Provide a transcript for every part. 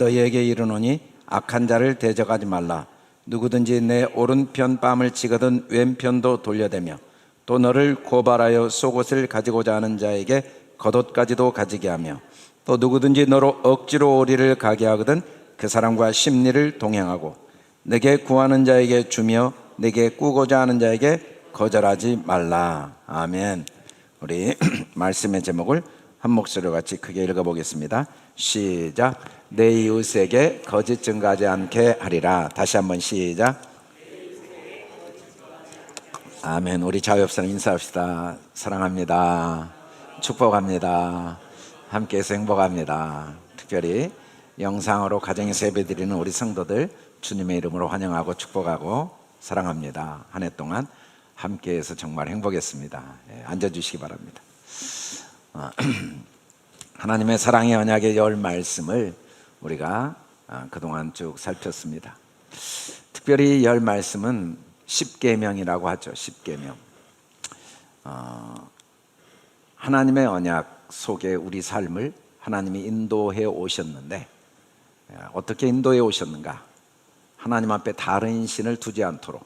너희에게 이르노니 악한 자를 대적하지 말라. 누구든지 내 오른편 뺨을 치거든 왼편도 돌려대며 또 너를 고발하여 속옷을 가지고자 하는 자에게 겉옷까지도 가지게 하며 또 누구든지 너로 억지로 오리를 가게 하거든 그 사람과 심리를 동행하고 내게 구하는 자에게 주며 내게 꾸고자 하는 자에게 거절하지 말라. 아멘. 우리 말씀의 제목을 한 목소리로 같이 크게 읽어보겠습니다. 시작. 내 이웃에게 거짓 증거하지 않게 하리라. 다시 한번 시작. 아멘. 우리 좌우옆사람 인사합시다. 사랑합니다. 축복합니다. 함께해서 행복합니다. 특별히 영상으로 가정에서 예배드리는 우리 성도들 주님의 이름으로 환영하고 축복하고 사랑합니다. 한 해 동안 함께해서 정말 행복했습니다. 앉아주시기 바랍니다. 하나님의 사랑의 언약의 열 말씀을 우리가 그동안 쭉 살폈습니다. 특별히 열 말씀은 십계명이라고 하죠. 십계명. 하나님의 언약 속에 우리 삶을 하나님이 인도해 오셨는데 어떻게 인도해 오셨는가? 하나님 앞에 다른 신을 두지 않도록,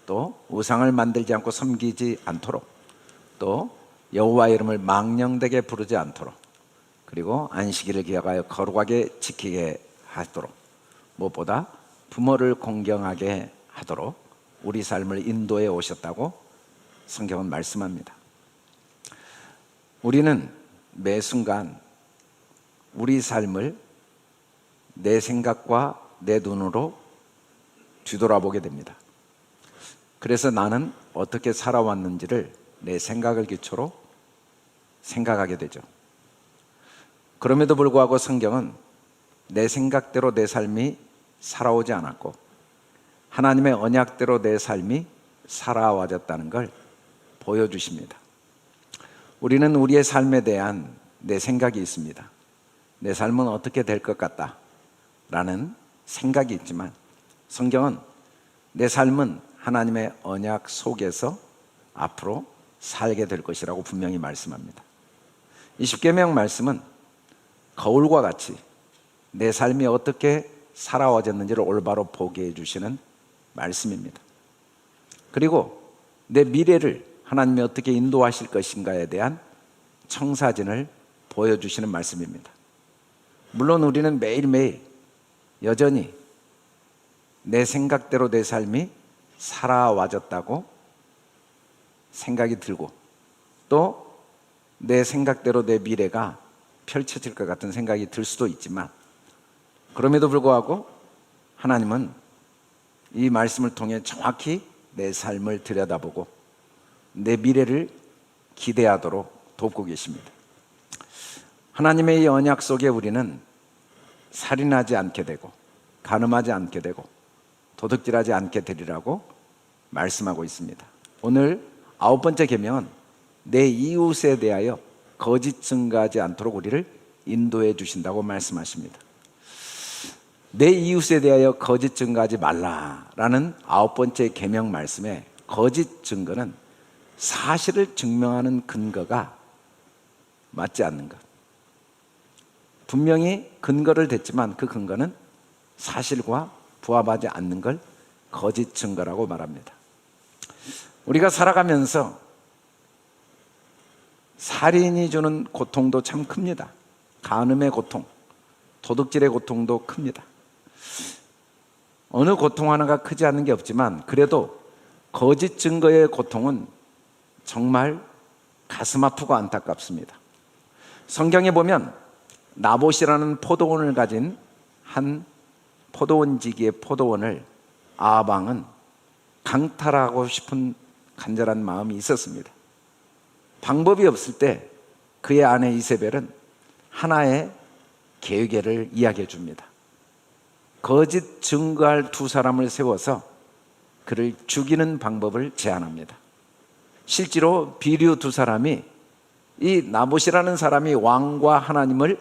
또 우상을 만들지 않고 섬기지 않도록, 또 여호와 이름을 망령되게 부르지 않도록, 그리고 안식일을 기억하여 거룩하게 지키게 하도록, 무엇보다 부모를 공경하게 하도록 우리 삶을 인도해 오셨다고 성경은 말씀합니다. 우리는 매 순간 우리 삶을 내 생각과 내 눈으로 뒤돌아보게 됩니다. 그래서 나는 어떻게 살아왔는지를 내 생각을 기초로 생각하게 되죠. 그럼에도 불구하고 성경은 내 생각대로 내 삶이 살아오지 않았고 하나님의 언약대로 내 삶이 살아와졌다는 걸 보여주십니다. 우리는 우리의 삶에 대한 내 생각이 있습니다. 내 삶은 어떻게 될 것 같다 라는 생각이 있지만 성경은 내 삶은 하나님의 언약 속에서 앞으로 살게 될 것이라고 분명히 말씀합니다. 이 십계명 말씀은 거울과 같이 내 삶이 어떻게 살아와졌는지를 올바로 보게 해주시는 말씀입니다. 그리고 내 미래를 하나님이 어떻게 인도하실 것인가에 대한 청사진을 보여주시는 말씀입니다. 물론 우리는 매일매일 여전히 내 생각대로 내 삶이 살아와졌다고 생각이 들고 또 내 생각대로 내 미래가 펼쳐질 것 같은 생각이 들 수도 있지만 그럼에도 불구하고 하나님은 이 말씀을 통해 정확히 내 삶을 들여다보고 내 미래를 기대하도록 돕고 계십니다. 하나님의 이 언약 속에 우리는 살인하지 않게 되고 간음하지 않게 되고 도둑질하지 않게 되리라고 말씀하고 있습니다. 오늘 9번째 계명은 내 이웃에 대하여 거짓 증거하지 않도록 우리를 인도해 주신다고 말씀하십니다. 내 이웃에 대하여 거짓 증거하지 말라라는 9번째 계명 말씀에 거짓 증거는 사실을 증명하는 근거가 맞지 않는 것. 분명히 근거를 댔지만 그 근거는 사실과 부합하지 않는 걸 거짓 증거라고 말합니다. 우리가 살아가면서 살인이 주는 고통도 참 큽니다. 간음의 고통, 도둑질의 고통도 큽니다. 어느 고통 하나가 크지 않은 게 없지만 그래도 거짓 증거의 고통은 정말 가슴 아프고 안타깝습니다. 성경에 보면 나봇이라는 포도원을 가진 한 포도원지기의 포도원을 아합 왕은 강탈하고 싶은 간절한 마음이 있었습니다. 방법이 없을 때 그의 아내 이세벨은 하나의 계획을 이야기해 줍니다. 거짓 증거할 두 사람을 세워서 그를 죽이는 방법을 제안합니다. 실제로 비류 두 사람이 이 나봇이라는 사람이 왕과 하나님을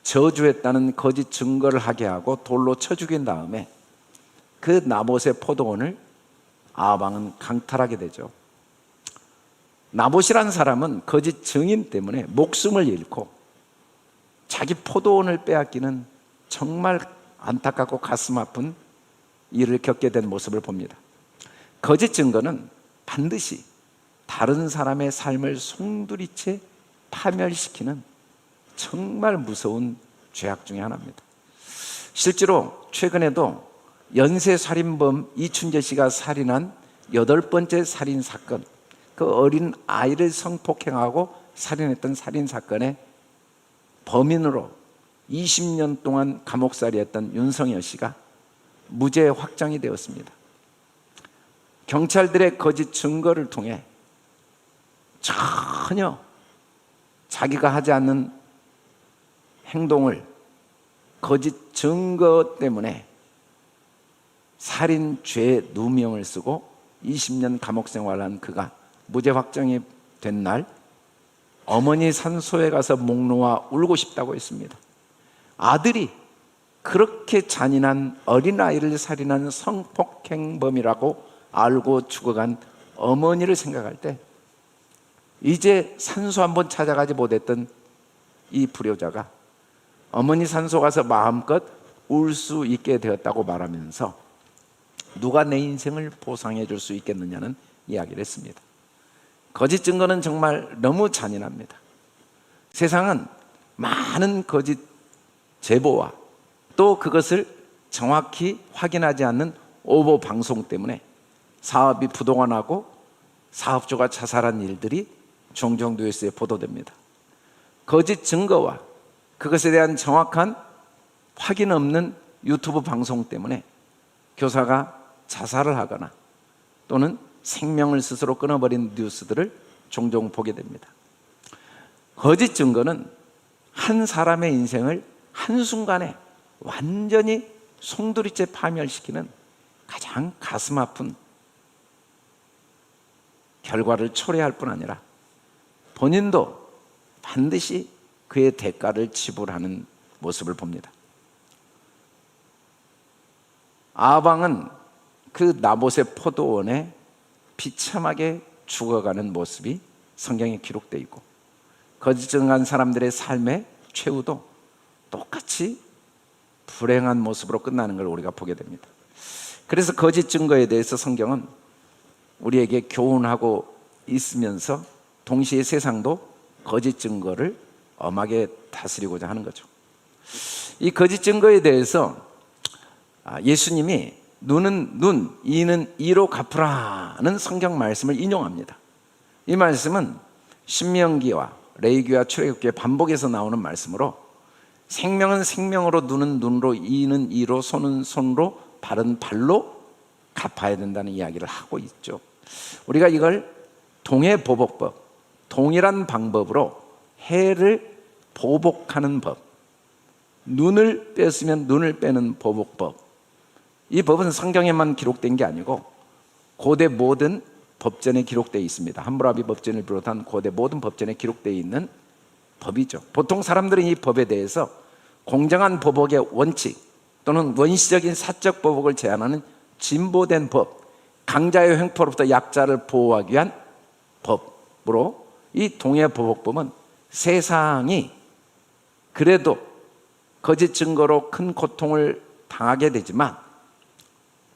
저주했다는 거짓 증거를 하게 하고 돌로 쳐 죽인 다음에 그 나봇의 포도원을 아합 왕은 강탈하게 되죠. 나봇이라는 사람은 거짓 증인 때문에 목숨을 잃고 자기 포도원을 빼앗기는 정말 안타깝고 가슴 아픈 일을 겪게 된 모습을 봅니다. 거짓 증거는 반드시 다른 사람의 삶을 송두리째 파멸시키는 정말 무서운 죄악 중에 하나입니다. 실제로 최근에도 연쇄살인범 이춘재 씨가 살인한 8번째 살인사건, 그 어린 아이를 성폭행하고 살인했던 살인사건의 범인으로 20년 동안 감옥살이했던 윤석열 씨가 무죄 확정이 되었습니다. 경찰들의 거짓 증거를 통해 전혀 자기가 하지 않는 행동을 거짓 증거 때문에 살인죄 누명을 쓰고 20년 감옥 생활한 그가 무죄 확정이 된 날 어머니 산소에 가서 목 놓아 울고 싶다고 했습니다. 아들이 그렇게 잔인한 어린아이를 살인한 성폭행범이라고 알고 죽어간 어머니를 생각할 때 이제 산소 한번 찾아가지 못했던 이 불효자가 어머니 산소 가서 마음껏 울 수 있게 되었다고 말하면서 누가 내 인생을 보상해 줄 수 있겠느냐는 이야기를 했습니다. 거짓 증거는 정말 너무 잔인합니다. 세상은 많은 거짓 제보와 또 그것을 정확히 확인하지 않는 오보 방송 때문에 사업이 부도가 나고 사업주가 자살한 일들이 종종 뉴스에 보도됩니다. 거짓 증거와 그것에 대한 정확한 확인 없는 유튜브 방송 때문에 교사가 자살을 하거나 또는 생명을 스스로 끊어버린 뉴스들을 종종 보게 됩니다. 거짓 증거는 한 사람의 인생을 한순간에 완전히 송두리째 파멸시키는 가장 가슴 아픈 결과를 초래할 뿐 아니라 본인도 반드시 그의 대가를 지불하는 모습을 봅니다. 아방은 그 나봇의 포도원에 비참하게 죽어가는 모습이 성경에 기록되어 있고 거짓 증거한 사람들의 삶의 최후도 똑같이 불행한 모습으로 끝나는 걸 우리가 보게 됩니다. 그래서 거짓 증거에 대해서 성경은 우리에게 교훈하고 있으면서 동시에 세상도 거짓 증거를 엄하게 다스리고자 하는 거죠. 이 거짓 증거에 대해서 예수님이 눈은 눈, 이는 이로 갚으라는 성경 말씀을 인용합니다. 이 말씀은 신명기와 레위기와 출애굽기의 반복해서 나오는 말씀으로 생명은 생명으로, 눈은 눈으로, 이는 이로, 손은 손으로, 발은 발로 갚아야 된다는 이야기를 하고 있죠. 우리가 이걸 동해보복법, 동일한 방법으로 해를 보복하는 법, 눈을 뺐으면 눈을 빼는 보복법, 이 법은 성경에만 기록된 게 아니고 고대 모든 법전에 기록되어 있습니다. 함무라비 법전을 비롯한 고대 모든 법전에 기록되어 있는 법이죠. 보통 사람들은 이 법에 대해서 공정한 보복의 원칙 또는 원시적인 사적 보복을 제한하는 진보된 법, 강자의 횡포로부터 약자를 보호하기 위한 법으로 이 동해보복법은 세상이 그래도 거짓 증거로 큰 고통을 당하게 되지만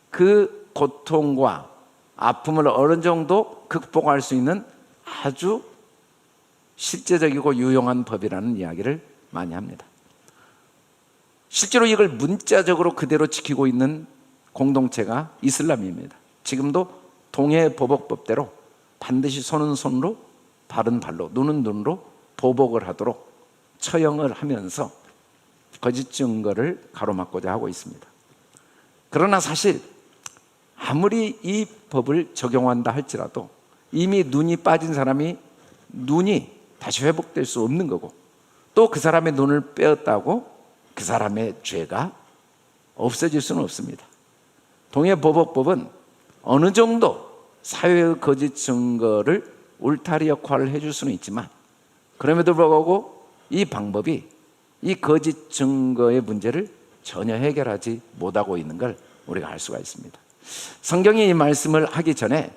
그 고통과 아픔을 어느 정도 극복할 수 있는 아주 실제적이고 유용한 법이라는 이야기를 많이 합니다. 실제로 이걸 문자적으로 그대로 지키고 있는 공동체가 이슬람입니다. 지금도 동해보복법대로 반드시 손은 손으로, 발은 발로, 눈은 눈으로 보복을 하도록 처형을 하면서 거짓 증거를 가로막고자 하고 있습니다. 그러나 사실 아무리 이 법을 적용한다 할지라도 이미 눈이 빠진 사람이 눈이 다시 회복될 수 없는 거고 또 그 사람의 눈을 빼었다고 그 사람의 죄가 없어질 수는 없습니다. 동해보복법은 어느 정도 사회의 거짓 증거를 울타리 역할을 해줄 수는 있지만 그럼에도 불구하고 이 방법이 이 거짓 증거의 문제를 전혀 해결하지 못하고 있는 걸 우리가 알 수가 있습니다. 성경이 이 말씀을 하기 전에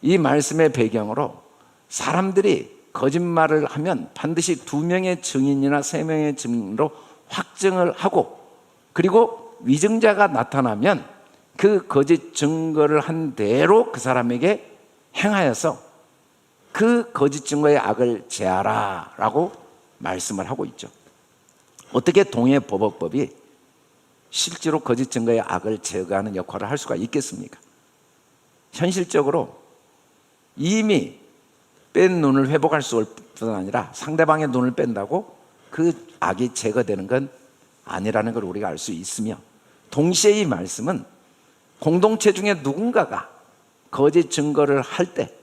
이 말씀의 배경으로 사람들이 거짓말을 하면 반드시 2명의 증인이나 3명의 증인으로 확증을 하고 그리고 위증자가 나타나면 그 거짓 증거를 한 대로 그 사람에게 행하여서 그 거짓 증거의 악을 제하라 라고 말씀을 하고 있죠. 어떻게 동해보복법이 실제로 거짓 증거의 악을 제거하는 역할을 할 수가 있겠습니까? 현실적으로 이미 뺀 눈을 회복할 수 없을 뿐 아니라 상대방의 눈을 뺀다고 그 악이 제거되는 건 아니라는 걸 우리가 알 수 있으며, 동시에 이 말씀은 공동체 중에 누군가가 거짓 증거를 할 때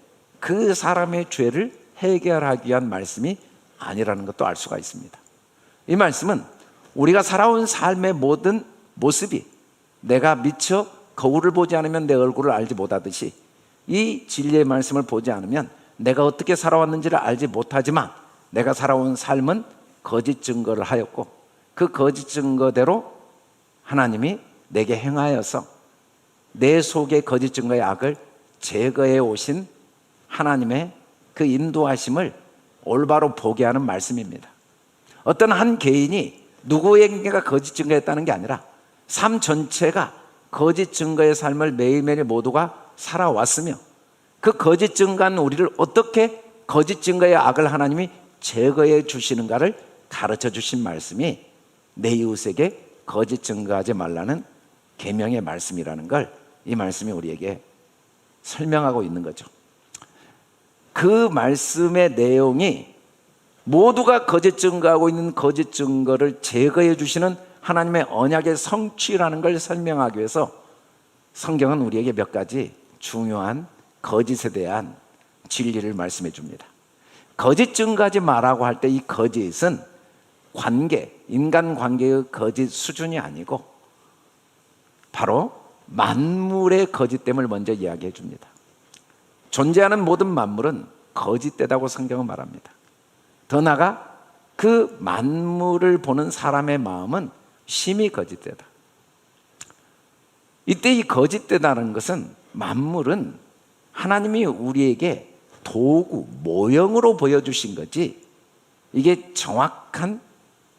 그 사람의 죄를 해결하기 위한 말씀이 아니라는 것도 알 수가 있습니다. 이 말씀은 우리가 살아온 삶의 모든 모습이 내가 미처 거울을 보지 않으면 내 얼굴을 알지 못하듯이, 이 진리의 말씀을 보지 않으면 내가 어떻게 살아왔는지를 알지 못하지만 내가 살아온 삶은 거짓 증거를 하였고, 그 거짓 증거대로 하나님이 내게 행하여서 내 속의 거짓 증거의 악을 제거해 오신 하나님의 그 인도하심을 올바로 보게 하는 말씀입니다. 어떤 한 개인이 누구에게가 거짓 증거했다는 게 아니라 삶 전체가 거짓 증거의 삶을 매일매일 모두가 살아왔으며, 그 거짓 증거한 우리를 어떻게 거짓 증거의 악을 하나님이 제거해 주시는가를 가르쳐 주신 말씀이 내 이웃에게 거짓 증거하지 말라는 계명의 말씀이라는 걸 이 말씀이 우리에게 설명하고 있는 거죠. 그 말씀의 내용이 모두가 거짓 증거하고 있는 거짓 증거를 제거해 주시는 하나님의 언약의 성취라는 걸 설명하기 위해서 성경은 우리에게 몇 가지 중요한 거짓에 대한 진리를 말씀해 줍니다. 거짓 증거하지 말라고 할 때 이 거짓은 관계, 인간 관계의 거짓 수준이 아니고 바로 만물의 거짓됨을 먼저 이야기해 줍니다. 존재하는 모든 만물은 거짓되다고 성경은 말합니다. 더 나아가 그 만물을 보는 사람의 마음은 심히 거짓되다. 이때 이 거짓되다는 것은, 만물은 하나님이 우리에게 도구, 모형으로 보여주신 거지 이게 정확한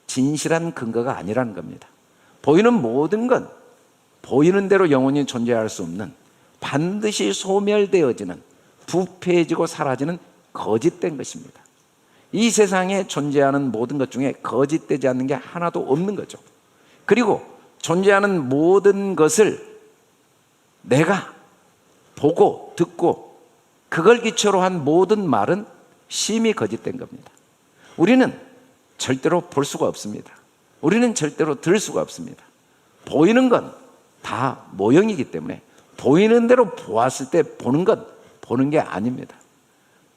진실한 근거가 아니라는 겁니다. 보이는 모든 건 보이는 대로 영원히 존재할 수 없는, 반드시 소멸되어지는, 부패해지고 사라지는 거짓된 것입니다. 이 세상에 존재하는 모든 것 중에 거짓되지 않는 게 하나도 없는 거죠. 그리고 존재하는 모든 것을 내가 보고 듣고 그걸 기초로 한 모든 말은 심히 거짓된 겁니다. 우리는 절대로 볼 수가 없습니다. 우리는 절대로 들을 수가 없습니다. 보이는 건 다 모형이기 때문에 보이는 대로 보았을 때 보는 건 보는 게 아닙니다.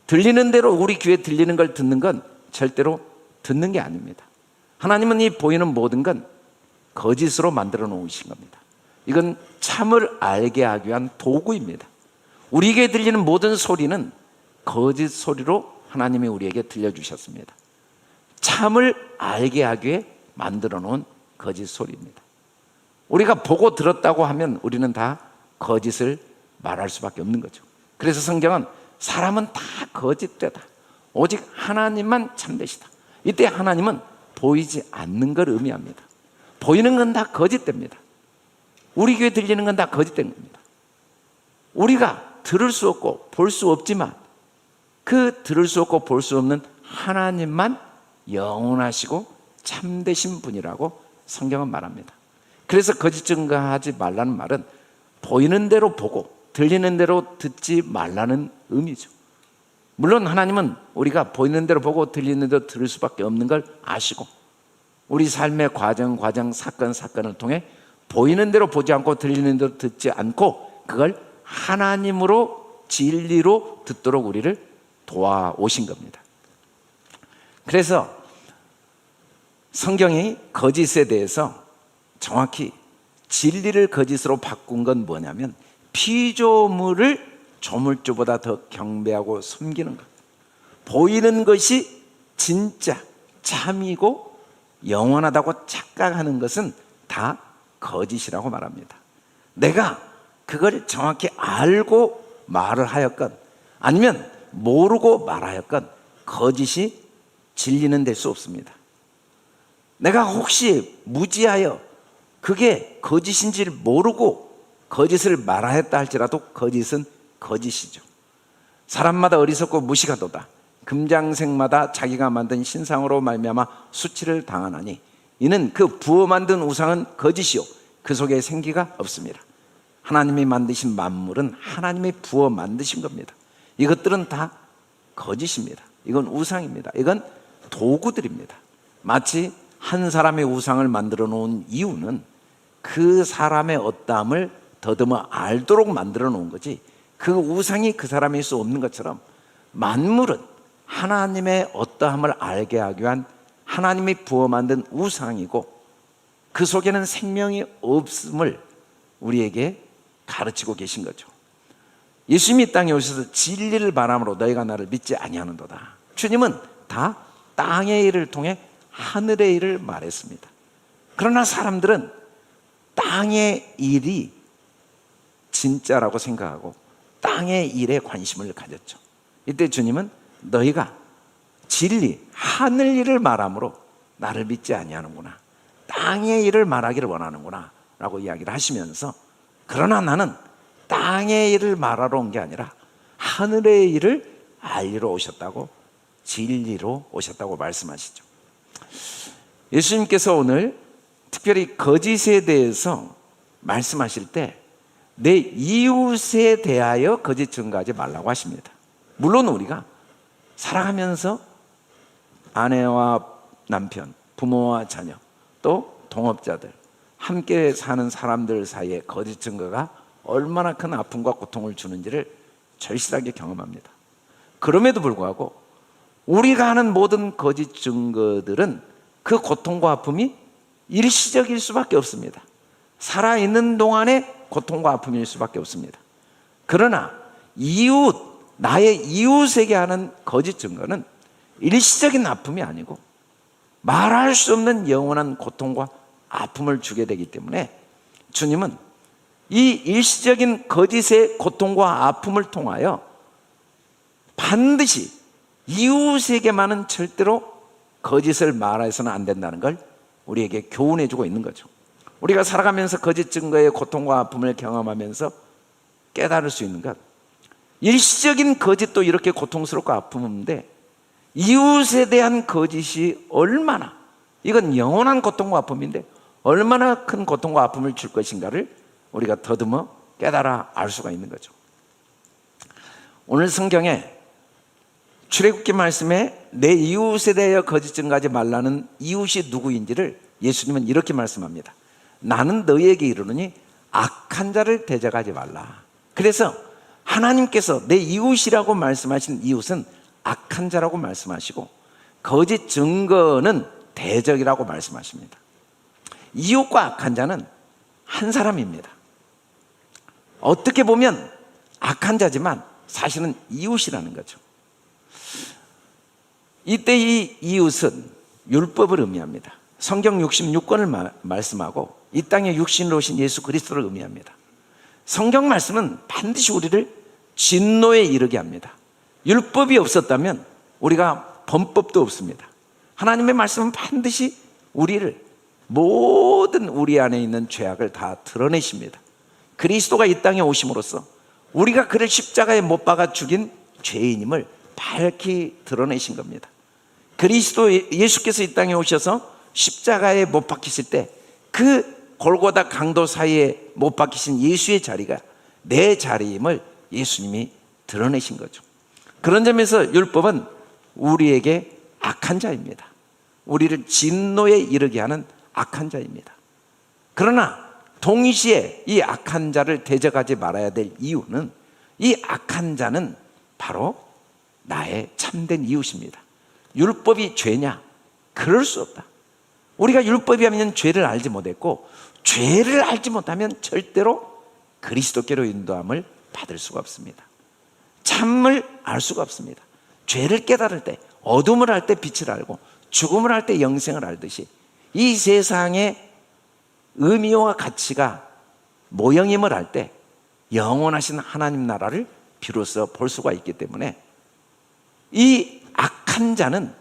들리는 대로 우리 귀에 들리는 걸 듣는 건 절대로 듣는 게 아닙니다. 하나님은 이 보이는 모든 건 거짓으로 만들어 놓으신 겁니다. 이건 참을 알게 하기 위한 도구입니다. 우리에게 들리는 모든 소리는 거짓 소리로 하나님이 우리에게 들려주셨습니다. 참을 알게 하기 위해 만들어 놓은 거짓 소리입니다. 우리가 보고 들었다고 하면 우리는 다 거짓을 말할 수밖에 없는 거죠. 그래서 성경은 사람은 다 거짓되다, 오직 하나님만 참되시다. 이때 하나님은 보이지 않는 걸 의미합니다. 보이는 건 다 거짓됩니다. 우리 귀에 들리는 건 다 거짓된 겁니다. 우리가 들을 수 없고 볼 수 없지만 그 들을 수 없고 볼 수 없는 하나님만 영원하시고 참되신 분이라고 성경은 말합니다. 그래서 거짓 증거하지 말라는 말은 보이는 대로 보고 들리는 대로 듣지 말라는 의미죠. 물론 하나님은 우리가 보이는 대로 보고 들리는 대로 들을 수밖에 없는 걸 아시고, 우리 삶의 과정, 사건을 통해 보이는 대로 보지 않고 들리는 대로 듣지 않고 그걸 하나님으로 진리로 듣도록 우리를 도와오신 겁니다. 그래서 성경이 거짓에 대해서 정확히 진리를 거짓으로 바꾼 건 뭐냐면, 피조물을 조물주보다 더 경배하고 섬기는 것, 보이는 것이 진짜 참이고 영원하다고 착각하는 것은 다 거짓이라고 말합니다. 내가 그걸 정확히 알고 말을 하였건 아니면 모르고 말하였건 거짓이 진리는 될 수 없습니다. 내가 혹시 무지하여 그게 거짓인지를 모르고 거짓을 말하였다 할지라도 거짓은 거짓이죠. 사람마다 어리석고 무식하도다. 금장색마다 자기가 만든 신상으로 말미암아 수치를 당하나니 이는 그 부어 만든 우상은 거짓이요 그 속에 생기가 없습니다. 하나님이 만드신 만물은 하나님이 부어 만드신 겁니다. 이것들은 다 거짓입니다. 이건 우상입니다. 이건 도구들입니다. 마치 한 사람의 우상을 만들어 놓은 이유는 그 사람의 어떠함을 더듬어 알도록 만들어 놓은 거지, 그 우상이 그 사람일 수 없는 것처럼 만물은 하나님의 어떠함을 알게 하기 위한 하나님이 부어 만든 우상이고 그 속에는 생명이 없음을 우리에게 가르치고 계신 거죠. 예수님이 이 땅에 오셔서 진리를 바람으로 너희가 나를 믿지 아니하는도다. 주님은 다 땅의 일을 통해 하늘의 일을 말했습니다. 그러나 사람들은 땅의 일이 진짜라고 생각하고 땅의 일에 관심을 가졌죠. 이때 주님은 너희가 진리, 하늘 일을 말함으로 나를 믿지 아니하는구나, 땅의 일을 말하기를 원하는구나 라고 이야기를 하시면서, 그러나 나는 땅의 일을 말하러 온 게 아니라 하늘의 일을 알리러 오셨다고, 진리로 오셨다고 말씀하시죠. 예수님께서 오늘 특별히 거짓에 대해서 말씀하실 때 내 이웃에 대하여 거짓 증거하지 말라고 하십니다. 물론 우리가 살아가면서 아내와 남편, 부모와 자녀, 또 동업자들, 함께 사는 사람들 사이에 거짓 증거가 얼마나 큰 아픔과 고통을 주는지를 절실하게 경험합니다. 그럼에도 불구하고 우리가 하는 모든 거짓 증거들은 그 고통과 아픔이 일시적일 수밖에 없습니다. 살아있는 동안에 고통과 아픔일 수밖에 없습니다. 그러나 이웃, 나의 이웃에게 하는 거짓 증거는 일시적인 아픔이 아니고 말할 수 없는 영원한 고통과 아픔을 주게 되기 때문에 주님은 이 일시적인 거짓의 고통과 아픔을 통하여 반드시 이웃에게만은 절대로 거짓을 말해서는 안 된다는 걸 우리에게 교훈해 주고 있는 거죠. 우리가 살아가면서 거짓 증거의 고통과 아픔을 경험하면서 깨달을 수 있는 것, 일시적인 거짓도 이렇게 고통스럽고 아픔인데 이웃에 대한 거짓이 얼마나, 이건 영원한 고통과 아픔인데 얼마나 큰 고통과 아픔을 줄 것인가를 우리가 더듬어 깨달아 알 수가 있는 거죠. 오늘 성경에 출애굽기 말씀에 내 이웃에 대하여 거짓 증거하지 말라는 이웃이 누구인지를 예수님은 이렇게 말씀합니다. 나는 너희에게 이르노니 악한 자를 대적하지 말라. 그래서 하나님께서 내 이웃이라고 말씀하신 이웃은 악한 자라고 말씀하시고 거짓 증거는 대적이라고 말씀하십니다. 이웃과 악한 자는 한 사람입니다. 어떻게 보면 악한 자지만 사실은 이웃이라는 거죠. 이때 이 이웃은 율법을 의미합니다. 성경 66권을 말씀하고 이 땅에 육신으로 오신 예수 그리스도를 의미합니다. 성경 말씀은 반드시 우리를 진노에 이르게 합니다. 율법이 없었다면 우리가 범법도 없습니다. 하나님의 말씀은 반드시 우리를, 모든 우리 안에 있는 죄악을 다 드러내십니다. 그리스도가 이 땅에 오심으로써 우리가 그를 십자가에 못 박아 죽인 죄인임을 밝히 드러내신 겁니다. 그리스도 예수께서 이 땅에 오셔서 십자가에 못 박히실 때 그 골고다 강도 사이에 못 박히신 예수의 자리가 내 자리임을 예수님이 드러내신 거죠. 그런 점에서 율법은 우리에게 악한 자입니다. 우리를 진노에 이르게 하는 악한 자입니다. 그러나 동시에 이 악한 자를 대적하지 말아야 될 이유는, 이 악한 자는 바로 나의 참된 이웃입니다. 율법이 죄냐? 그럴 수 없다. 우리가 율법이 하면 죄를 알지 못했고, 죄를 알지 못하면 절대로 그리스도께로 인도함을 받을 수가 없습니다. 참을 알 수가 없습니다. 죄를 깨달을 때, 어둠을 알 때 빛을 알고 죽음을 알 때 영생을 알듯이 이 세상의 의미와 가치가 모형임을 알 때 영원하신 하나님 나라를 비로소 볼 수가 있기 때문에 이 악한 자는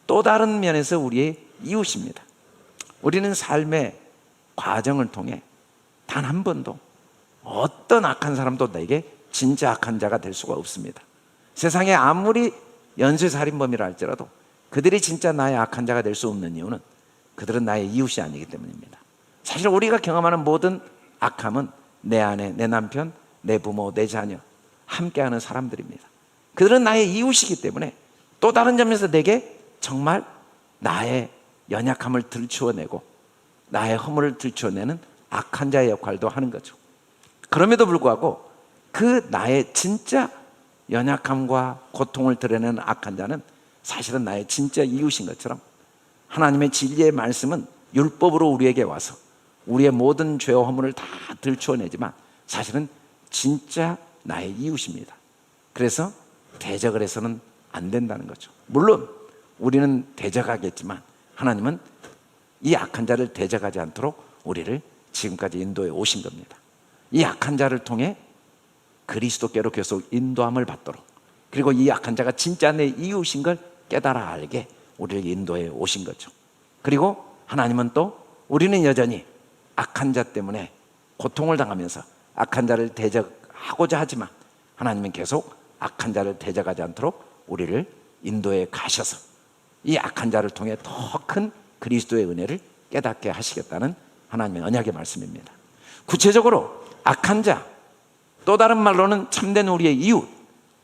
또 다른 면에서 우리의 이웃입니다. 우리는 삶에 과정을 통해 단 한 번도 어떤 악한 사람도 내게 진짜 악한 자가 될 수가 없습니다. 세상에 아무리 연쇄살인범이라 할지라도 그들이 진짜 나의 악한 자가 될 수 없는 이유는 그들은 나의 이웃이 아니기 때문입니다. 사실 우리가 경험하는 모든 악함은 내 아내, 내 남편, 내 부모, 내 자녀, 함께하는 사람들입니다. 그들은 나의 이웃이기 때문에 또 다른 점에서 내게 정말 나의 연약함을 들추어내고 나의 허물을 들추어내는 악한 자의 역할도 하는 거죠. 그럼에도 불구하고 그 나의 진짜 연약함과 고통을 드러내는 악한 자는 사실은 나의 진짜 이웃인 것처럼 하나님의 진리의 말씀은 율법으로 우리에게 와서 우리의 모든 죄와 허물을 다 들추어내지만 사실은 진짜 나의 이웃입니다. 그래서 대적을 해서는 안 된다는 거죠. 물론 우리는 대적하겠지만 하나님은 이 악한 자를 대적하지 않도록 우리를 지금까지 인도해 오신 겁니다. 이 악한 자를 통해 그리스도께로 계속 인도함을 받도록, 그리고 이 악한 자가 진짜 내 이웃인 걸 깨달아 알게 우리를 인도해 오신 거죠. 그리고 하나님은 또 우리는 여전히 악한 자 때문에 고통을 당하면서 악한 자를 대적하고자 하지만 하나님은 계속 악한 자를 대적하지 않도록 우리를 인도해 가셔서 이 악한 자를 통해 더 큰 그리스도의 은혜를 깨닫게 하시겠다는 하나님의 언약의 말씀입니다. 구체적으로 악한 자, 또 다른 말로는 참된 우리의 이웃,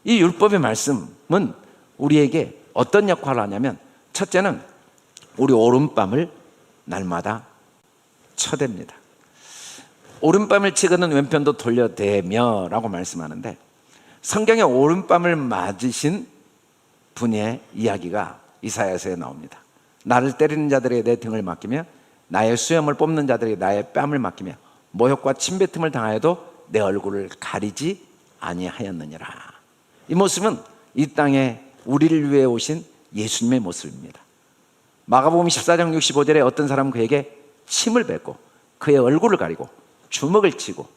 이 율법의 말씀은 우리에게 어떤 역할을 하냐면, 첫째는 우리 오른뺨을 날마다 쳐댑니다. 오른뺨을 치거든 왼편도 돌려대며 라고 말씀하는데, 성경에 오른뺨을 맞으신 분의 이야기가 이사야서에 나옵니다. 나를 때리는 자들에게 내 등을 맡기며 나의 수염을 뽑는 자들에게 나의 뺨을 맡기며 모욕과 침뱉음을 당하여도 내 얼굴을 가리지 아니하였느니라. 이 모습은 이 땅에 우리를 위해 오신 예수님의 모습입니다. 마가복음 14장 65절에 어떤 사람은 그에게 침을 뱉고 그의 얼굴을 가리고 주먹을 치고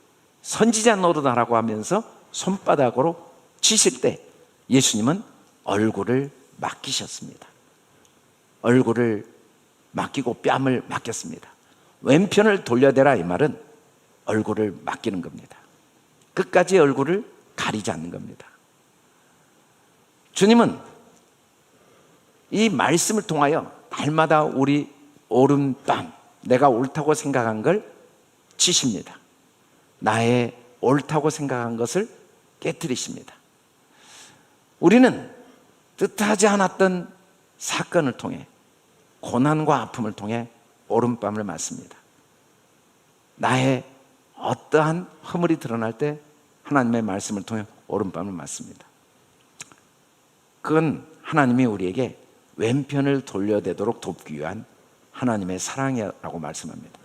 선지자 노릇하라고 하면서 손바닥으로 치실 때 예수님은 얼굴을 맡기셨습니다. 얼굴을 맡기고 뺨을 맡겼습니다. 왼편을 돌려대라, 이 말은 얼굴을 맡기는 겁니다. 끝까지 얼굴을 가리지 않는 겁니다. 주님은 이 말씀을 통하여 날마다 우리 오른뺨, 내가 옳다고 생각한 걸 치십니다. 나의 옳다고 생각한 것을 깨뜨리십니다. 우리는 뜻하지 않았던 사건을 통해, 고난과 아픔을 통해 오른뺨을 맞습니다. 나의 어떠한 허물이 드러날 때 하나님의 말씀을 통해 오른뺨을 맞습니다. 그건 하나님이 우리에게 왼편을 돌려대도록 돕기 위한 하나님의 사랑이라고 말씀합니다.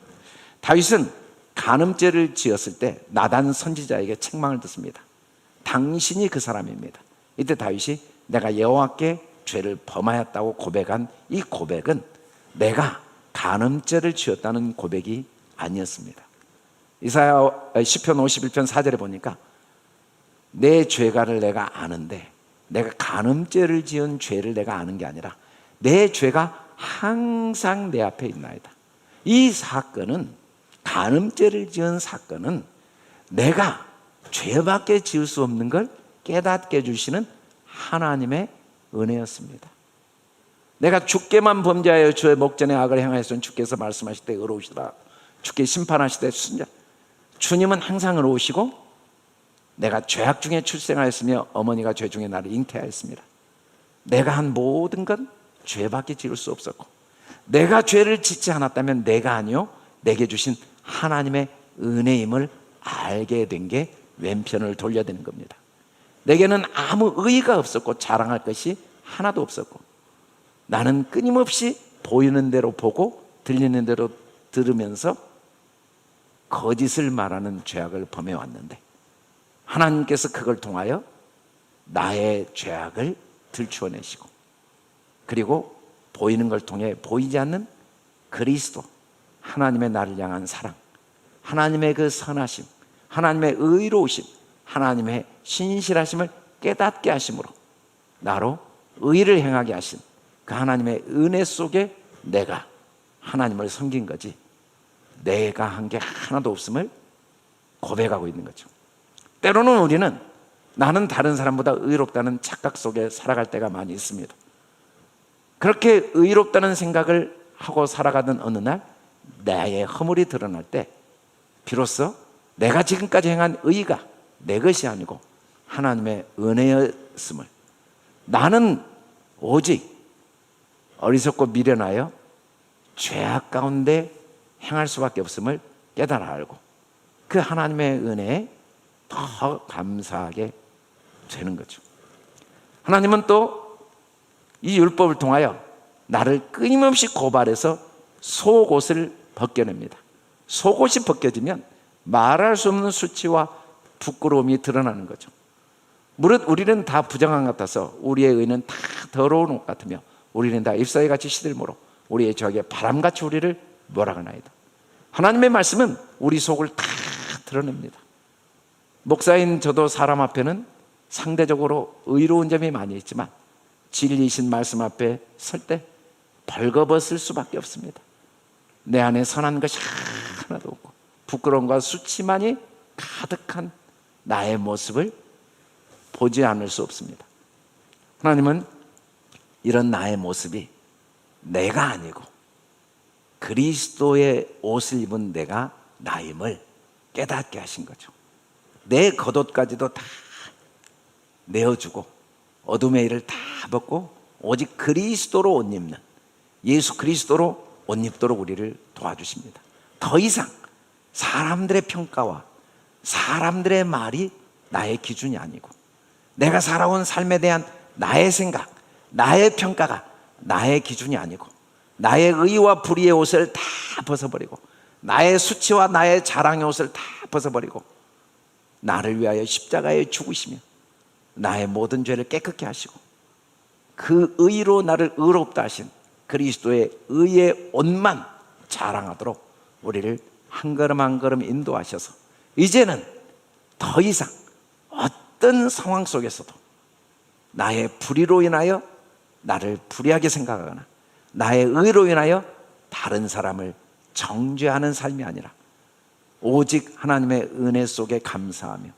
다윗은 간음죄를 지었을 때 나단 선지자에게 책망을 듣습니다. 당신이 그 사람입니다. 이때 다윗이 내가 여호와께 죄를 범하였다고 고백한 이 고백은 내가 간음죄를 지었다는 고백이 아니었습니다. 이사야 시편 51편 4절에 보니까 내 죄가를 내가 아는데, 내가 간음죄를 지은 죄를 내가 아는 게 아니라 내 죄가 항상 내 앞에 있나이다. 이 사건은, 간음죄를 지은 사건은 내가 죄밖에 지을 수 없는 걸 깨닫게 해주시는 하나님의 은혜였습니다. 내가 주께만 범죄하여 주의 목전에 악을 행하였으면 주께서 말씀하실 때 의로우시더라, 주께 심판하실 때 순자. 주님은 항상 의로우시고 내가 죄악 중에 출생하였으며 어머니가 죄 중에 나를 잉태하였습니다. 내가 한 모든 건 죄밖에 지을 수 없었고, 내가 죄를 짓지 않았다면 내가 아니요 내게 주신 하나님의 은혜임을 알게 된 게 왼편을 돌려대는 겁니다. 내게는 아무 의의가 없었고 자랑할 것이 하나도 없었고, 나는 끊임없이 보이는 대로 보고 들리는 대로 들으면서 거짓을 말하는 죄악을 범해왔는데, 하나님께서 그걸 통하여 나의 죄악을 들추어내시고, 그리고 보이는 걸 통해 보이지 않는 그리스도, 하나님의 나를 향한 사랑, 하나님의 그 선하심, 하나님의 의로우심, 하나님의 신실하심을 깨닫게 하심으로 나로 의를 행하게 하신 그 하나님의 은혜 속에 내가 하나님을 섬긴 거지, 내가 한 게 하나도 없음을 고백하고 있는 거죠. 때로는 우리는 나는 다른 사람보다 의롭다는 착각 속에 살아갈 때가 많이 있습니다. 그렇게 의롭다는 생각을 하고 살아가던 어느 날 나의 허물이 드러날 때 비로소 내가 지금까지 행한 의가 내 것이 아니고 하나님의 은혜였음을, 나는 오직 어리석고 미련하여 죄악 가운데 행할 수밖에 없음을 깨달아 알고 그 하나님의 은혜에 더 감사하게 되는 거죠. 하나님은 또 이 율법을 통하여 나를 끊임없이 고발해서 속옷을 벗겨냅니다. 속옷이 벗겨지면 말할 수 없는 수치와 부끄러움이 드러나는 거죠. 무릇 우리는 다 부정한 것 같아서 우리의 의는 다 더러운 옷 같으며 우리는 다 잎사귀 같이 시들므로 우리의 죄악에 바람같이 우리를 몰아가나이다. 하나님의 말씀은 우리 속을 다 드러냅니다. 목사인 저도 사람 앞에는 상대적으로 의로운 점이 많이 있지만 진리이신 말씀 앞에 설 때 벌거벗을 수밖에 없습니다. 내 안에 선한 것이 하나도 없고 부끄러움과 수치만이 가득한 나의 모습을 보지 않을 수 없습니다. 하나님은 이런 나의 모습이 내가 아니고 그리스도의 옷을 입은 내가 나임을 깨닫게 하신 거죠. 내 겉옷까지도 다 내어주고 어둠의 일을 다 벗고 오직 그리스도로 옷 입는, 예수 그리스도로 옷 입도록 우리를 도와주십니다. 더 이상 사람들의 평가와 사람들의 말이 나의 기준이 아니고 내가 살아온 삶에 대한 나의 생각, 나의 평가가 나의 기준이 아니고 나의 의와 불의의 옷을 다 벗어버리고 나의 수치와 나의 자랑의 옷을 다 벗어버리고 나를 위하여 십자가에 죽으시며 나의 모든 죄를 깨끗게 하시고 그 의로 나를 의롭다 하신 그리스도의 의의 옷만 자랑하도록 우리를 한 걸음 한 걸음 인도하셔서 이제는 더 이상 어떤 상황 속에서도 나의 불의로 인하여 나를 불의하게 생각하거나 나의 의로 인하여 다른 사람을 정죄하는 삶이 아니라 오직 하나님의 은혜 속에 감사하며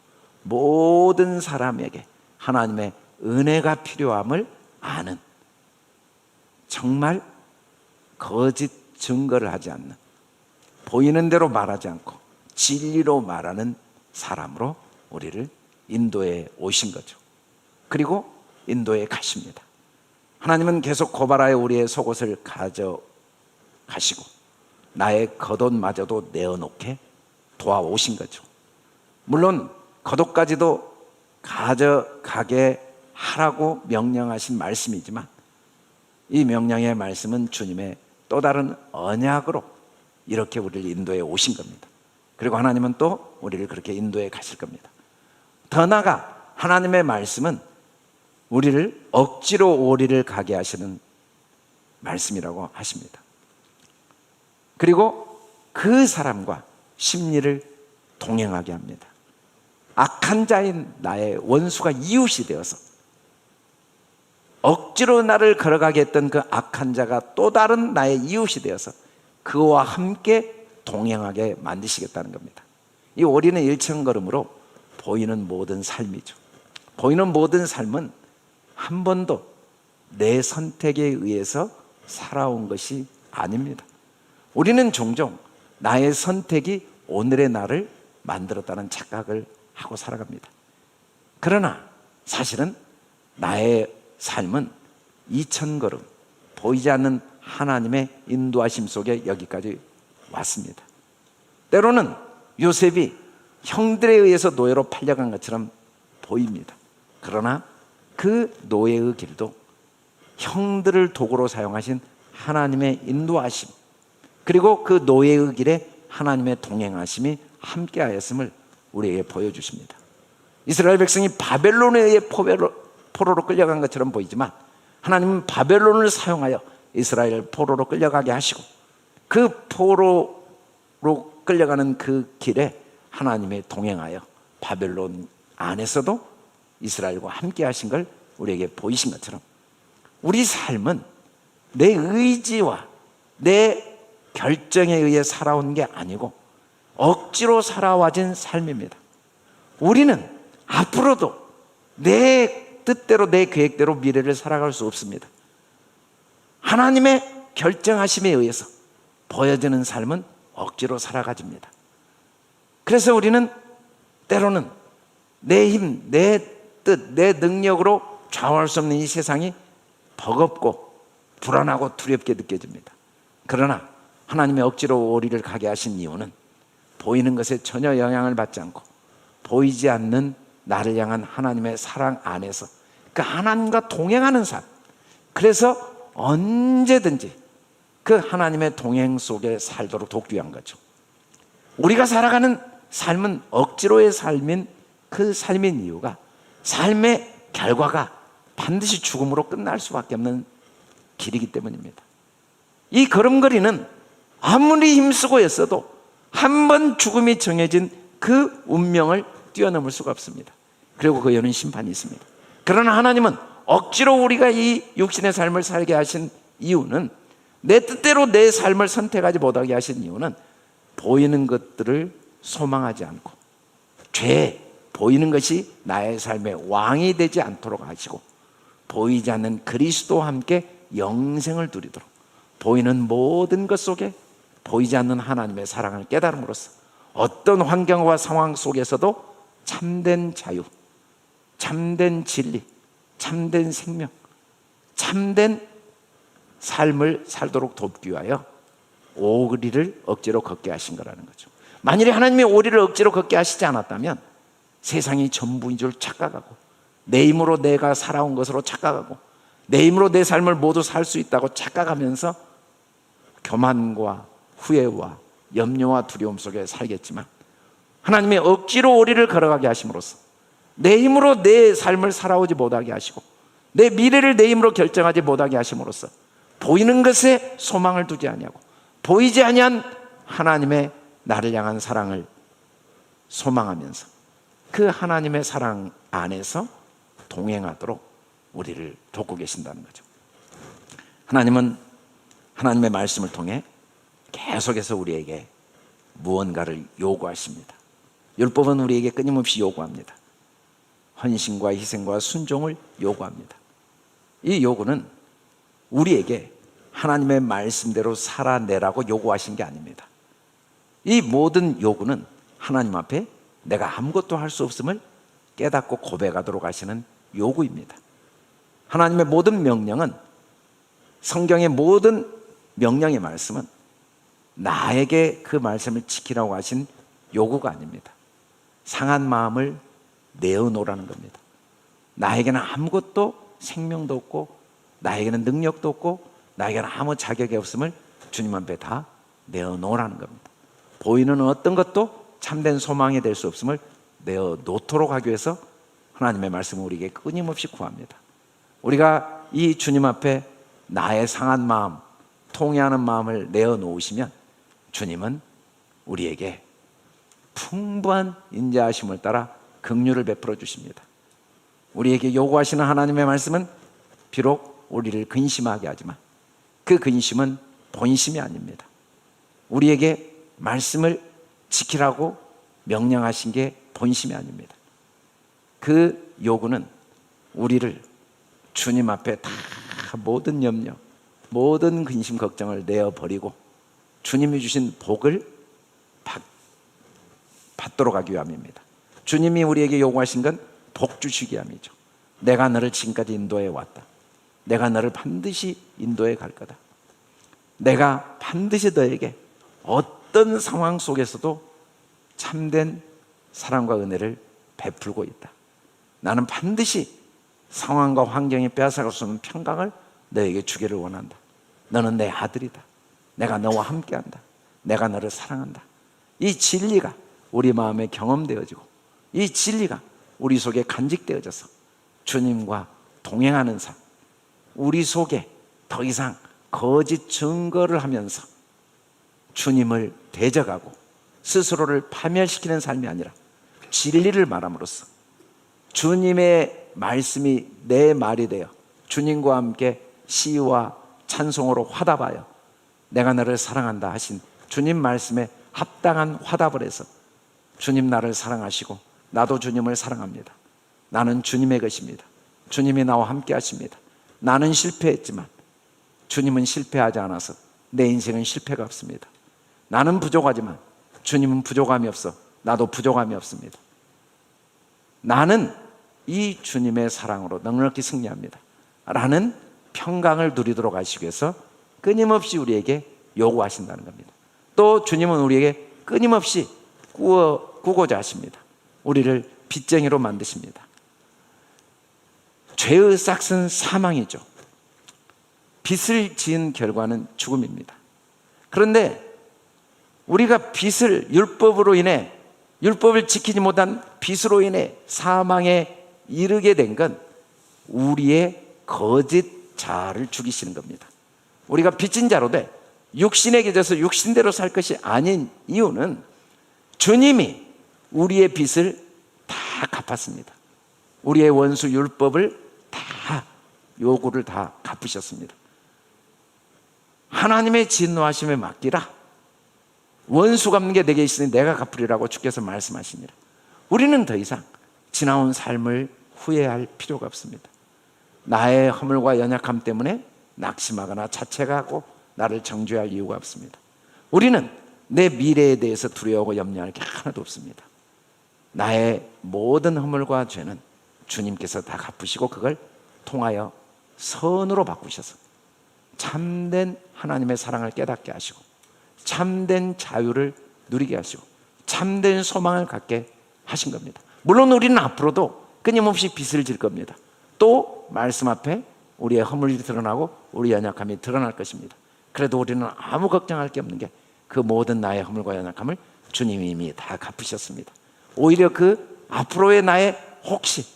모든 사람에게 하나님의 은혜가 필요함을 아는, 정말 거짓 증거를 하지 않는, 보이는 대로 말하지 않고 진리로 말하는 사람으로 우리를 인도해 오신 거죠. 그리고 인도해 가십니다. 하나님은 계속 고발하여 우리의 속옷을 가져가시고 나의 겉옷마저도 내어놓게 도와오신 거죠. 물론 겉옷까지도 가져가게 하라고 명령하신 말씀이지만 이 명령의 말씀은 주님의 또 다른 언약으로 이렇게 우리를 인도해 오신 겁니다. 그리고 하나님은 또 우리를 그렇게 인도해 가실 겁니다. 더 나아가 하나님의 말씀은 우리를 억지로 오리를 가게 하시는 말씀이라고 하십니다. 그리고 그 사람과 심리를 동행하게 합니다. 악한 자인 나의 원수가 이웃이 되어서 억지로 나를 걸어가게 했던 그 악한 자가 또 다른 나의 이웃이 되어서 그와 함께 동행하게 만드시겠다는 겁니다. 이 오리는 일천걸음으로 보이는 모든 삶이죠. 보이는 모든 삶은 한 번도 내 선택에 의해서 살아온 것이 아닙니다. 우리는 종종 나의 선택이 오늘의 나를 만들었다는 착각을 하고 살아갑니다. 그러나 사실은 나의 삶은 2000걸음 보이지 않는 하나님의 인도하심 속에 여기까지 왔습니다. 때로는 요셉이 형들에 의해서 노예로 팔려간 것처럼 보입니다. 그러나 그 노예의 길도 형들을 도구로 사용하신 하나님의 인도하심, 그리고 그 노예의 길에 하나님의 동행하심이 함께하였음을 우리에게 보여주십니다. 이스라엘 백성이 바벨론에 의해 포로로 끌려간 것처럼 보이지만 하나님은 바벨론을 사용하여 이스라엘 포로로 끌려가게 하시고 그 포로로 끌려가는 그 길에 하나님의 동행하여 바벨론 안에서도 이스라엘과 함께 하신 걸 우리에게 보이신 것처럼 우리 삶은 내 의지와 내 결정에 의해 살아온 게 아니고 억지로 살아와진 삶입니다. 우리는 앞으로도 내 뜻대로 내 계획대로 미래를 살아갈 수 없습니다. 하나님의 결정하심에 의해서 보여지는 삶은 억지로 살아가집니다. 그래서 우리는 때로는 내 힘, 내 뜻, 내 능력으로 좌우할 수 없는 이 세상이 버겁고 불안하고 두렵게 느껴집니다. 그러나 하나님의 억지로 우리를 가게 하신 이유는 보이는 것에 전혀 영향을 받지 않고 보이지 않는 나를 향한 하나님의 사랑 안에서 그 하나님과 동행하는 삶, 그래서 언제든지 그 하나님의 동행 속에 살도록 돕기위한 거죠. 우리가 살아가는 삶은 억지로의 삶인 그 삶인 이유가 삶의 결과가 반드시 죽음으로 끝날 수밖에 없는 길이기 때문입니다. 이 걸음걸이는 아무리 힘쓰고 애써도 한 번 죽음이 정해진 그 운명을 뛰어넘을 수가 없습니다. 그리고 그 여는 심판이 있습니다. 그러나 하나님은 억지로 우리가 이 육신의 삶을 살게 하신 이유는, 내 뜻대로 내 삶을 선택하지 못하게 하신 이유는 보이는 것들을 소망하지 않고 죄, 보이는 것이 나의 삶의 왕이 되지 않도록 하시고 보이지 않는 그리스도와 함께 영생을 누리도록 보이는 모든 것 속에 보이지 않는 하나님의 사랑을 깨달음으로써 어떤 환경과 상황 속에서도 참된 자유, 참된 진리, 참된 생명, 참된 삶을 살도록 돕기 위하여 오리를 억지로 걷게 하신 거라는 거죠. 만일에 하나님이 오리를 억지로 걷게 하시지 않았다면 세상이 전부인 줄 착각하고 내 힘으로 내가 살아온 것으로 착각하고 내 힘으로 내 삶을 모두 살 수 있다고 착각하면서 교만과 후회와 염려와 두려움 속에 살겠지만, 하나님이 억지로 오리를 걸어가게 하심으로써 내 힘으로 내 삶을 살아오지 못하게 하시고 내 미래를 내 힘으로 결정하지 못하게 하심으로써 보이는 것에 소망을 두지 아니하고 보이지 아니한 하나님의 나를 향한 사랑을 소망하면서 그 하나님의 사랑 안에서 동행하도록 우리를 돕고 계신다는 거죠. 하나님은 하나님의 말씀을 통해 계속해서 우리에게 무언가를 요구하십니다. 율법은 우리에게 끊임없이 요구합니다. 헌신과 희생과 순종을 요구합니다. 이 요구는 우리에게 하나님의 말씀대로 살아내라고 요구하신 게 아닙니다. 이 모든 요구는 하나님 앞에 내가 아무것도 할 수 없음을 깨닫고 고백하도록 하시는 요구입니다. 하나님의 모든 명령은, 성경의 모든 명령의 말씀은 나에게 그 말씀을 지키라고 하신 요구가 아닙니다. 상한 마음을 내어놓으라는 겁니다. 나에게는 아무것도 생명도 없고 나에게는 능력도 없고 나에게는 아무 자격이 없음을 주님 앞에 다 내어놓으라는 겁니다. 보이는 어떤 것도 참된 소망이 될 수 없음을 내어놓도록 하기 위해서 하나님의 말씀을 우리에게 끊임없이 구합니다. 우리가 이 주님 앞에 나의 상한 마음, 통회하는 마음을 내어놓으시면 주님은 우리에게 풍부한 인자하심을 따라 긍휼을 베풀어 주십니다. 우리에게 요구하시는 하나님의 말씀은 비록 우리를 근심하게 하지만 그 근심은 본심이 아닙니다. 우리에게 말씀을 지키라고 명령하신 게 본심이 아닙니다. 그 요구는 우리를 주님 앞에 다 모든 염려, 모든 근심 걱정을 내어버리고 주님이 주신 복을 받도록 하기 위함입니다. 주님이 우리에게 요구하신 건 복 주시기 위함이죠. 내가 너를 지금까지 인도해 왔다. 내가 너를 반드시 인도해 갈 거다. 내가 반드시 너에게 어떤 상황 속에서도 참된 사랑과 은혜를 베풀고 있다. 나는 반드시 상황과 환경이 빼앗아갈 수 없는 평강을 너에게 주기를 원한다. 너는 내 아들이다. 내가 너와 함께한다. 내가 너를 사랑한다. 이 진리가 우리 마음에 경험되어지고 이 진리가 우리 속에 간직되어져서 주님과 동행하는 삶, 우리 속에 더 이상 거짓 증거를 하면서 주님을 대적하고 스스로를 파멸시키는 삶이 아니라 진리를 말함으로써 주님의 말씀이 내 말이 되어 주님과 함께 시와 찬송으로 화답하여 내가 너를 사랑한다 하신 주님 말씀에 합당한 화답을 해서 주님 나를 사랑하시고 나도 주님을 사랑합니다. 나는 주님의 것입니다. 주님이 나와 함께 하십니다. 나는 실패했지만 주님은 실패하지 않아서 내 인생은 실패가 없습니다. 나는 부족하지만 주님은 부족함이 없어 나도 부족함이 없습니다. 나는 이 주님의 사랑으로 넉넉히 승리합니다 라는 평강을 누리도록 하시기 위해서 끊임없이 우리에게 요구하신다는 겁니다. 또 주님은 우리에게 끊임없이 구고자 하십니다. 우리를 빚쟁이로 만드십니다. 죄의 싹은 사망이죠. 빚을 지은 결과는 죽음입니다. 그런데 우리가 빚을 율법으로 인해 율법을 지키지 못한 빚으로 인해 사망에 이르게 된 건 우리의 거짓 자아를 죽이시는 겁니다. 우리가 빚진 자로 돼 육신에 깃져서 육신대로 살 것이 아닌 이유는 주님이 우리의 빚을 다 갚았습니다. 우리의 원수 율법을 다 요구를 다 갚으셨습니다. 하나님의 진노하심에 맡기라. 원수 갚는 게 내게 있으니 내가 갚으리라고 주께서 말씀하시니라. 우리는 더 이상 지나온 삶을 후회할 필요가 없습니다. 나의 허물과 연약함 때문에 낙심하거나 자책하고 나를 정죄할 이유가 없습니다. 우리는 내 미래에 대해서 두려워하고 염려할 게 하나도 없습니다. 나의 모든 허물과 죄는 주님께서 다 갚으시고 그걸 통하여 선으로 바꾸셔서 참된 하나님의 사랑을 깨닫게 하시고 참된 자유를 누리게 하시고 참된 소망을 갖게 하신 겁니다. 물론 우리는 앞으로도 끊임없이 빚을 질 겁니다. 또 말씀 앞에 우리의 허물이 드러나고 우리 연약함이 드러날 것입니다. 그래도 우리는 아무 걱정할 게 없는 게 그 모든 나의 허물과 연약함을 주님이 이미 다 갚으셨습니다. 오히려 그 앞으로의 나의 혹시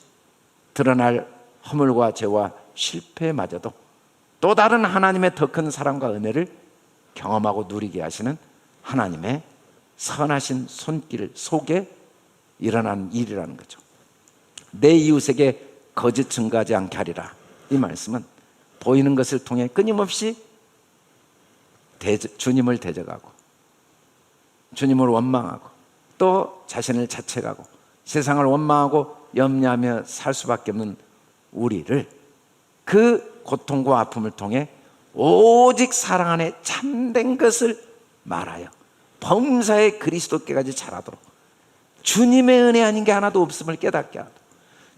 드러날 허물과 죄와 실패마저도 또 다른 하나님의 더 큰 사랑과 은혜를 경험하고 누리게 하시는 하나님의 선하신 손길 속에 일어난 일이라는 거죠. 내 이웃에게 거짓 증거하지 않게 하리라. 이 말씀은 보이는 것을 통해 끊임없이 주님을 대적하고 주님을 원망하고 또 자신을 자책하고 세상을 원망하고 염려하며 살 수밖에 없는 우리를 그 고통과 아픔을 통해 오직 사랑 안에 참된 것을 말하여 범사의 그리스도께까지 자라도록 주님의 은혜 아닌 게 하나도 없음을 깨닫게 하도록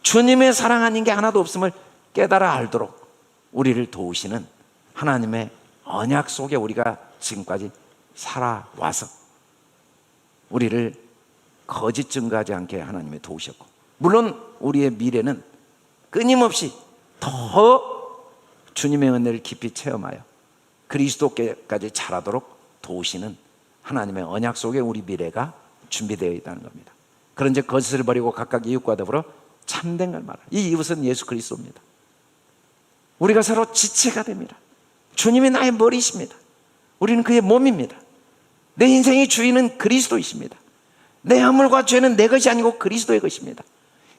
주님의 사랑 아닌 게 하나도 없음을 깨달아 알도록 우리를 도우시는 하나님의 언약 속에 우리가 지금까지 살아와서 우리를 거짓 증거하지 않게 하나님이 도우셨고 물론 우리의 미래는 끊임없이 더 주님의 은혜를 깊이 체험하여 그리스도께까지 자라도록 도우시는 하나님의 언약 속에 우리 미래가 준비되어 있다는 겁니다. 그런즉 거짓을 버리고 각각 이웃과 더불어 참된 걸 말하라. 이 이웃은 예수 그리스도입니다. 우리가 서로 지체가 됩니다. 주님이 나의 머리이십니다. 우리는 그의 몸입니다. 내 인생의 주인은 그리스도이십니다. 내 허물과 죄는 내 것이 아니고 그리스도의 것입니다.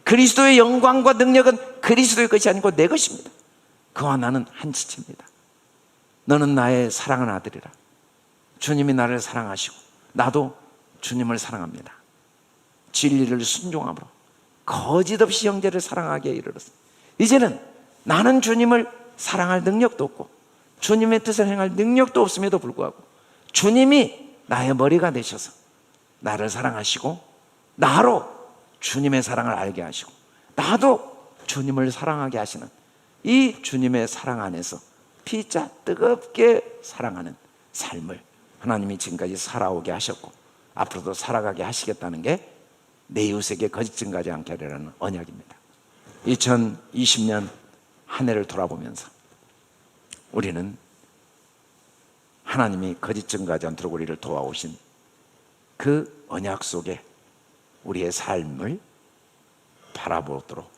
그리스도의 영광과 능력은 그리스도의 것이 아니고 내 것입니다. 그와 나는 한 지체입니다. 너는 나의 사랑하는 아들이라. 주님이 나를 사랑하시고 나도 주님을 사랑합니다. 진리를 순종함으로 거짓 없이 형제를 사랑하게 이르렀습니다. 이제는 나는 주님을 사랑할 능력도 없고 주님의 뜻을 행할 능력도 없음에도 불구하고 주님이 나의 머리가 되셔서 나를 사랑하시고 나로 주님의 사랑을 알게 하시고 나도 주님을 사랑하게 하시는 이 주님의 사랑 안에서 피자 뜨겁게 사랑하는 삶을 하나님이 지금까지 살아오게 하셨고 앞으로도 살아가게 하시겠다는 게 내 이웃에게 거짓 증거하지 않게 하려는 언약입니다. 2020년 한 해를 돌아보면서 우리는 하나님이 거짓 증거하지 않도록 우리를 도와오신 그 언약 속에 우리의 삶을 바라보도록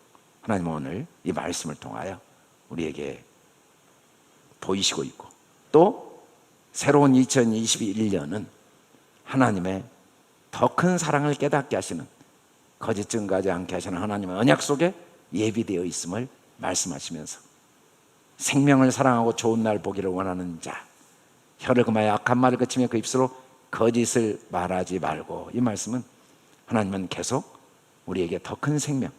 하나님은 오늘 이 말씀을 통하여 우리에게 보이시고 있고 또 새로운 2021년은 하나님의 더 큰 사랑을 깨닫게 하시는 거짓 증거하지 않게 하시는 하나님의 언약 속에 예비되어 있음을 말씀하시면서 생명을 사랑하고 좋은 날 보기를 원하는 자 혀를 금하여 악한 말을 그치며 그 입술로 거짓을 말하지 말고. 이 말씀은 하나님은 계속 우리에게 더 큰 생명,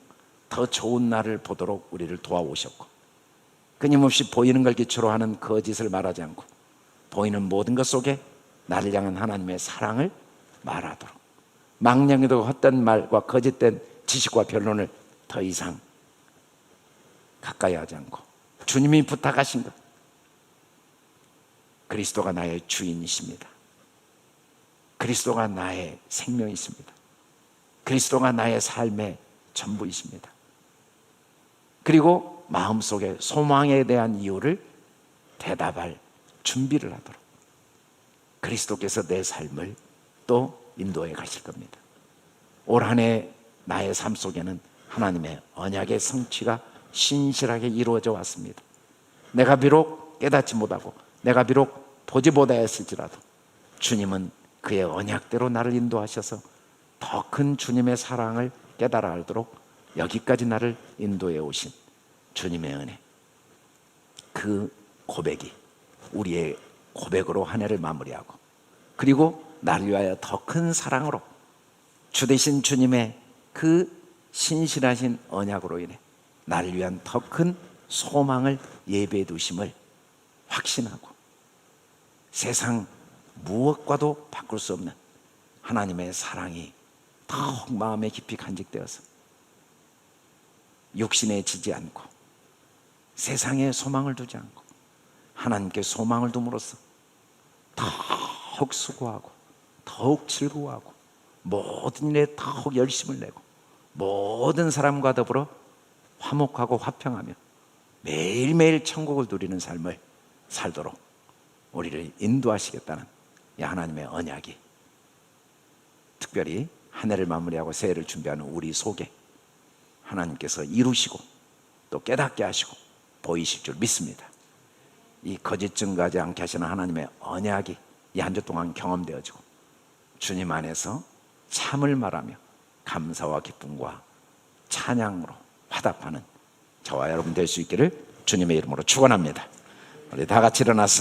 더 좋은 날을 보도록 우리를 도와오셨고, 끊임없이 보이는 걸 기초로 하는 거짓을 말하지 않고 보이는 모든 것 속에 나를 향한 하나님의 사랑을 말하도록, 망령에도 헛된 말과 거짓된 지식과 변론을 더 이상 가까이 하지 않고 주님이 부탁하신 것, 그리스도가 나의 주인이십니다. 그리스도가 나의 생명이십니다. 그리스도가 나의 삶의 전부이십니다. 그리고 마음속에 소망에 대한 이유를 대답할 준비를 하도록 그리스도께서 내 삶을 또 인도해 가실 겁니다. 올 한 해 나의 삶 속에는 하나님의 언약의 성취가 신실하게 이루어져 왔습니다. 내가 비록 깨닫지 못하고 내가 비록 보지 못하였을지라도 주님은 그의 언약대로 나를 인도하셔서 더 큰 주님의 사랑을 깨달아 알도록 여기까지 나를 인도해 오신 주님의 은혜, 그 고백이 우리의 고백으로 한 해를 마무리하고, 그리고 나를 위하여 더 큰 사랑으로 주 되신 주님의 그 신실하신 언약으로 인해 나를 위한 더 큰 소망을 예배해 두심을 확신하고, 세상 무엇과도 바꿀 수 없는 하나님의 사랑이 더욱 마음에 깊이 간직되어서 육신에 지지 않고 세상에 소망을 두지 않고 하나님께 소망을 둠으로써 더욱 수고하고 더욱 즐거워하고 모든 일에 더욱 열심을 내고 모든 사람과 더불어 화목하고 화평하며 매일매일 천국을 누리는 삶을 살도록 우리를 인도하시겠다는 이 하나님의 언약이 특별히 한 해를 마무리하고 새해를 준비하는 우리 속에 하나님께서 이루시고 또 깨닫게 하시고 보이실 줄 믿습니다. 이 거짓 증거하지 않게 하시는 하나님의 언약이 이 한 주 동안 경험되어지고 주님 안에서 참을 말하며 감사와 기쁨과 찬양으로 화답하는 저와 여러분 될 수 있기를 주님의 이름으로 축원합니다. 우리 다 같이 일어나서